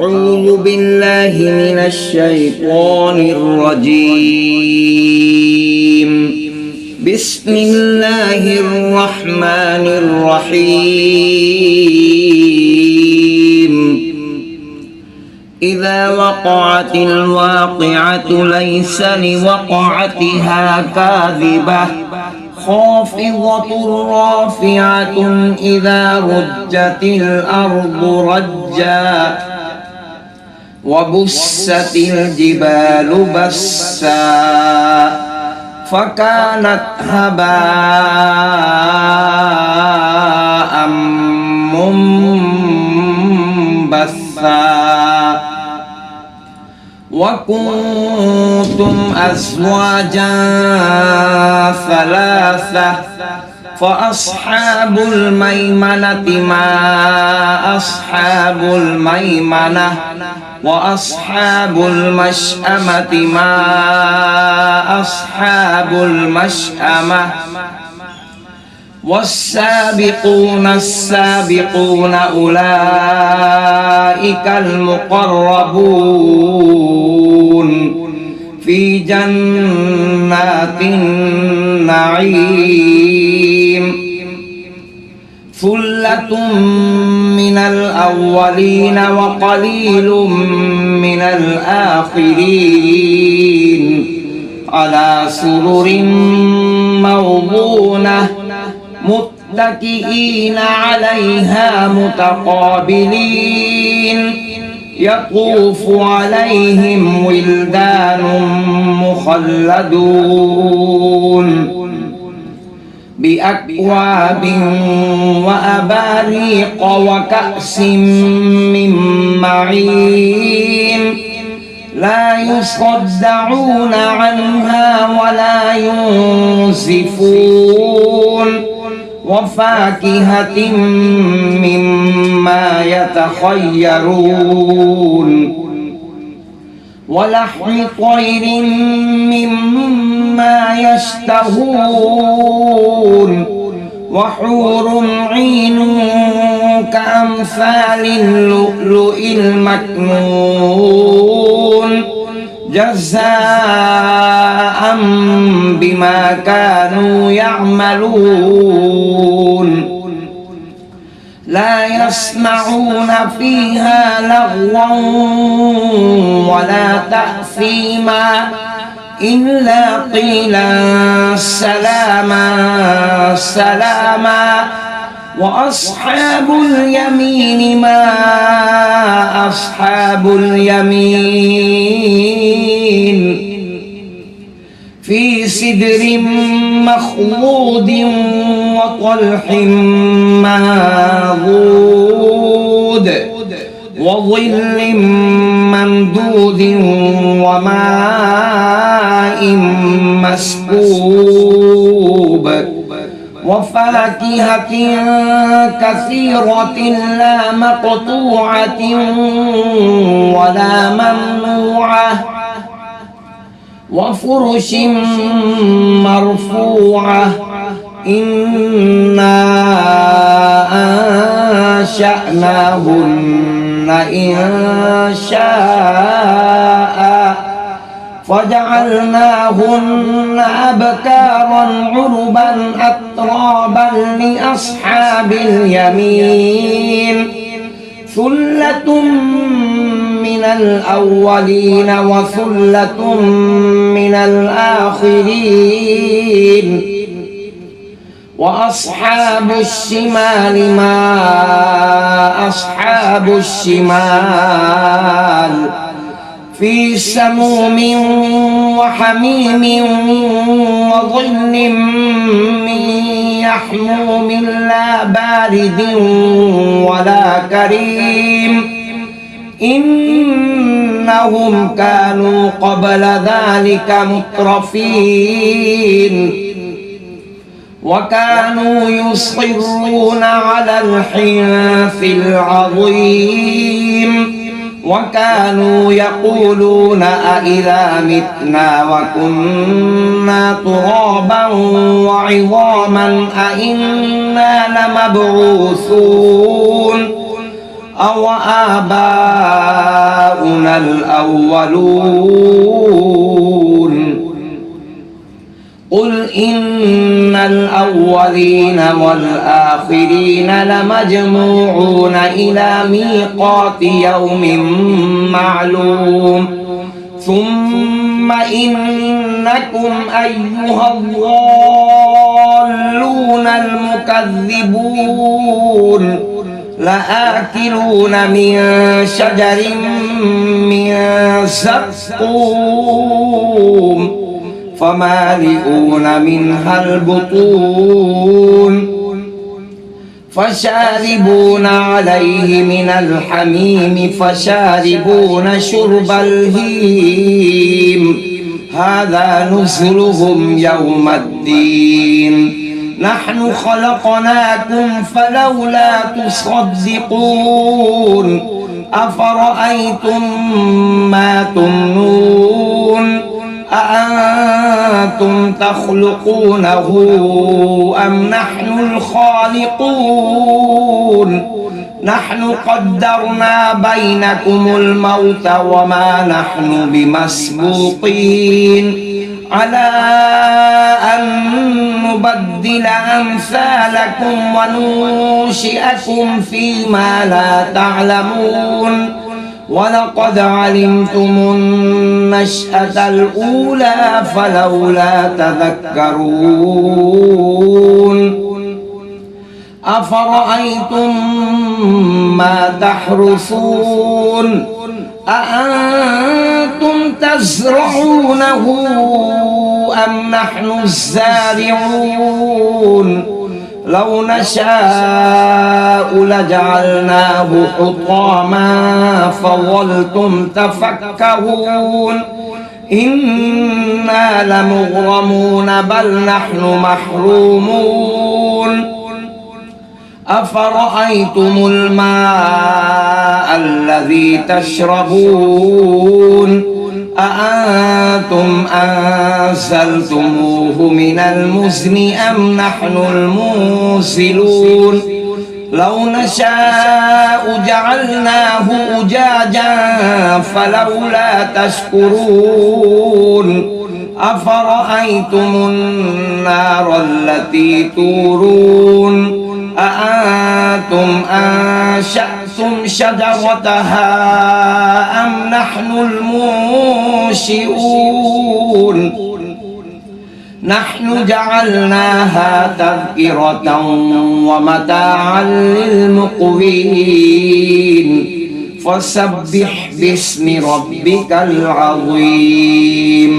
أعوذ بالله من الشيطان الرجيم. بسم الله الرحمن الرحيم. إذا وقعت الواقعة ليس لوقعتها كاذبة خافضة رافعة إذا رجت الأرض رجا وبست الجبال بسا فكانت هباء منبثا وكنتم أزواجا ثلاثة فأصحاب الميمنة ما أصحاب الميمنة وأصحاب المشأمة ما أصحاب المشأمة والسابقون السابقون أولئك المقربون في جنات النعيم ثلة من الأولين وقليل من الآخرين على سرر موضونة متكئين عليها متقابلين يطوف عليهم ولدان مخلدون بأكواب وأباريق وكأس من معين لا يصدعون عنها ولا ينزفون وفاكهة مما يتخيرون ولحم طير مما يشتهون وحور عين كأمثال اللؤلؤ المكنون جزاء بما كانوا يعملون لا يسمعون فيها لغوا ولا تأثيما إلا قيلا سلاما سلاما وأصحاب اليمين ما أصحاب اليمين في سدر مخضود وطلح منضود وظل ممدود وماء مسكوب وفاكهة كثيرة لا مقطوعة ولا ممنوعة وفرش مرفوعة إنا أنشأناهن إنشاء فجعلناهن أبكارا عربا أترابا لأصحاب اليمين ثلة من الأولين وثلة من الآخرين وأصحاب الشمال ما أصحاب الشمال في سموم وحميم وظل من يحموم لا بارد ولا كريم إنهم كانوا قبل ذلك مترفين وكانوا يصرون على الحنث العظيم وكانوا يقولون أإذا متنا وكنا ترابا وعظاما أإنا لمبعوثون أو آباؤنا الأولون قل إن الأولين والآخرين لمجموعون إلى ميقات يوم معلوم ثم إنكم أيها الضالون المكذبون لآكلون من شجر من زقوم فمالئون منها البطون فشاربون عليه من الحميم فشاربون شرب الهيم هذا نزلهم يوم الدين نحن خلقناكم فلولا تصدقون أفرأيتم ما تمنون أأنتم تخلقونه أم نحن الخالقون نحن قدرنا بينكم الموت وما نحن بمسبوقين على أن نبدل أمثالكم وننشئكم فيما لا تعلمون ولقد علمتم النشأة الأولى فلولا تذكرون أفرأيتم ما تحرثون أأنتم تزرعونه أم نحن الزارعون لو نشاء لجعلناه حطاما فظلتم تفكهون إنا لمغرمون بل نحن محرومون أفرأيتم الماء الذي تشربون أأنتم أنزلتموه من المزن أم نحن المنزلون لو نشاء جعلناه أجاجا فلولا تشكرون أفرأيتم النار التي تورون أأنتم أنشأتم شجرتها أم نحن المنشئون نحن جعلناها تذكرة ومتاعا للمقوين فسبح باسم ربك العظيم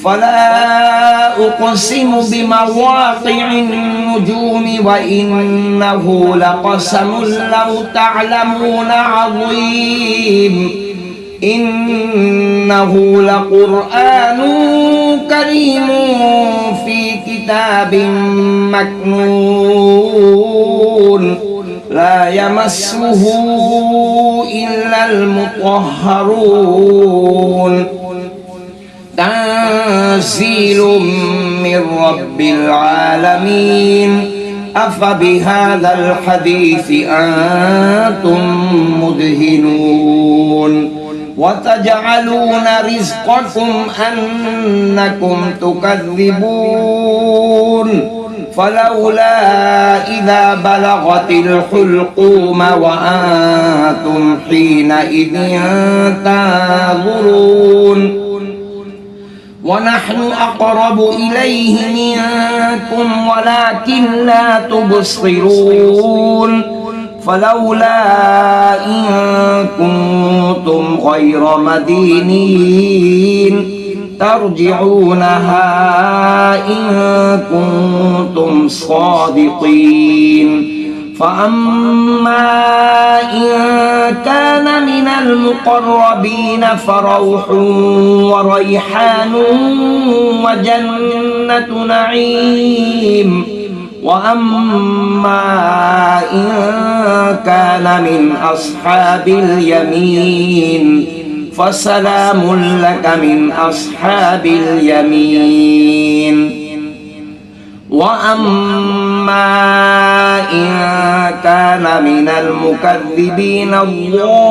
فلا أقسم بمواقع النجوم وإنه لقسم لو تعلمون عظيم إنه لقرآن كريم في كتاب مكنون لا يمسه إلا المطهرون تنزيل من رب العالمين أفبهذا الحديث أنتم مدهنون وتجعلون رزقكم أنكم تكذبون فلولا إذا بلغت الحلقوم وأنتم حينئذ تنظرون ونحن أقرب إليه منكم ولكن لا تبصرون فلولا إن كنتم غير مدينين ترجعونها إن كنتم صادقين فأما إن كان من المقربين فروح وريحان وجنة نعيم وأما إن كان من أصحاب اليمين فسلام لك من أصحاب اليمين وأما إن كان من المكذبين الضالين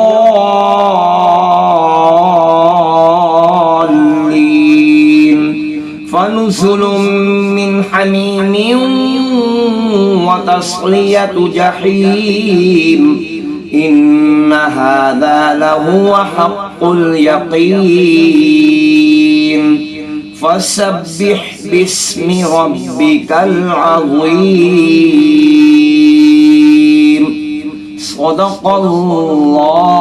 ونزل من حميم وتصلية جحيم إن هذا لهو حق اليقين فسبح باسم ربك العظيم صدق الله